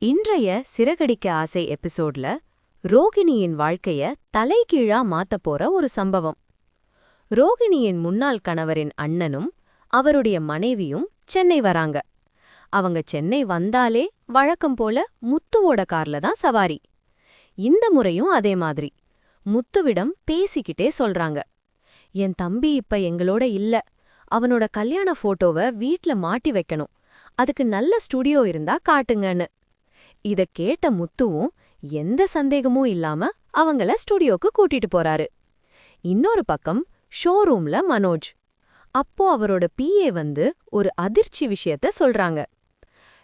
இன்றைய சிறகடிக்க ஆசை எபிசோட்ல ரோகிணியின் வாழ்க்கைய தலைகீழா மாத்தப் போற ஒரு சம்பவம். ரோகிணியின் முன்னாள் கணவரின் அண்ணனும் அவருடைய மனைவியும் சென்னை வராங்க. அவங்க சென்னை வந்தாலே வழக்கம் போல முத்துவோட கார்ல தான் சவாரி. இந்த முறையும் அதே மாதிரி. முத்துவிடம் பேசிக்கிட்டே சொல்றாங்க, என் தம்பி இப்ப எங்களோட இல்ல, அவனோட கல்யாண போட்டோவை வீட்ல மாட்டி வைக்கணும், அதுக்கு நல்ல ஸ்டுடியோ இருந்தா காட்டுங்கன்னு. இத கேட்ட முத்துவும் எந்த சந்தேகமும் இல்லாம அவங்கள ஸ்டுடியோக்கு கூட்டிட்டு போறாரு. இன்னொரு பக்கம் ஷோரூம்ல மனோஜ். அப்போ அவரோட பிஏ வந்து ஒரு அதிர்ச்சி விஷயத்த சொல்றாங்க.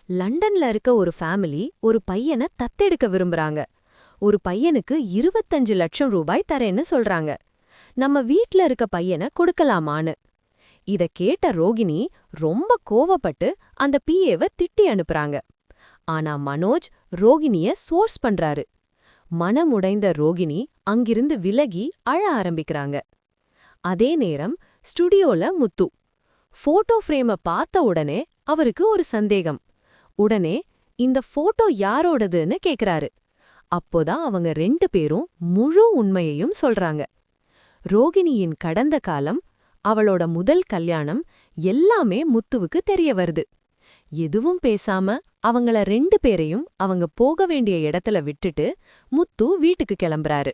லண்டன்ல இருக்க ஒரு ஃபேமிலி ஒரு பையனை தத்தெடுக்க விரும்புறாங்க. ஒரு பையனுக்கு 25 லட்சம் ரூபாய் தரேன்னு சொல்றாங்க. நம்ம வீட்ல இருக்க பையனை கொடுக்கலாமான்னு. இத கேட்ட ரோகிணி ரொம்ப கோவப்பட்டு அந்த பிஏவை திட்டி அனுப்புறாங்க. ஆனா மனோஜ் ரோகிணிய சோர்ஸ் பண்றாரு. மனமுடைந்த ரோகிணி அங்கிருந்து விலகி அழ ஆரம்பிக்கிறாங்க. அதே நேரம் ஸ்டுடியோல முத்து. போட்டோ ஃப்ரேம பார்த்த உடனே அவருக்கு ஒரு சந்தேகம். உடனே இந்த போட்டோ யாரோடதுன்னு கேக்குறாரு. அப்போதான் அவங்க 2 பேரும் முழு உண்மையையும் சொல்றாங்க. ரோகிணியின் கடந்த காலம், அவளோட முதல் கல்யாணம் எல்லாமே முத்துவுக்கு தெரிய வருது. எதுவும் பேசாம அவங்கள 2 பேரையும் அவங்க போக வேண்டிய இடத்துல விட்டுட்டு முத்து வீட்டுக்கு கிளம்புறாரு.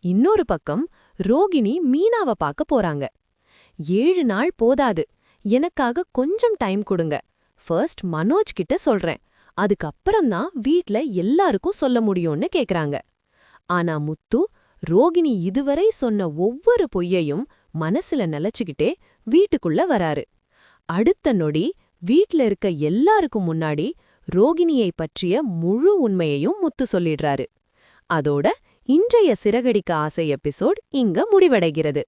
இன்னொரு பக்கம் ரோகிணி மீனாவ பார்க்க போறாங்க. 7 நாள் போதாது, எனக்காக கொஞ்சம் டைம் கொடுங்க, ஃபர்ஸ்ட் மனோஜ் கிட்ட சொல்றேன், அதுக்கப்புறம்தான் வீட்ல எல்லாருக்கும் சொல்ல முடியும்னு கேக்குறாங்க. ஆனா முத்து ரோகிணி இதுவரை சொன்ன ஒவ்வொரு பொய்யையும் மனசுல நிலைச்சுக்கிட்டே வீட்டுக்குள்ள வராரு. அடுத்த நொடி வீட்ல இருக்க எல்லாருக்கும் முன்னாடி ரோகிணியை பற்றிய முழு உண்மையையும் முத்து சொல்லிடுறாரு. அதோட இன்றைய சிறகடிக்க ஆசை எபிசோட் இங்க முடிவடைகிறது.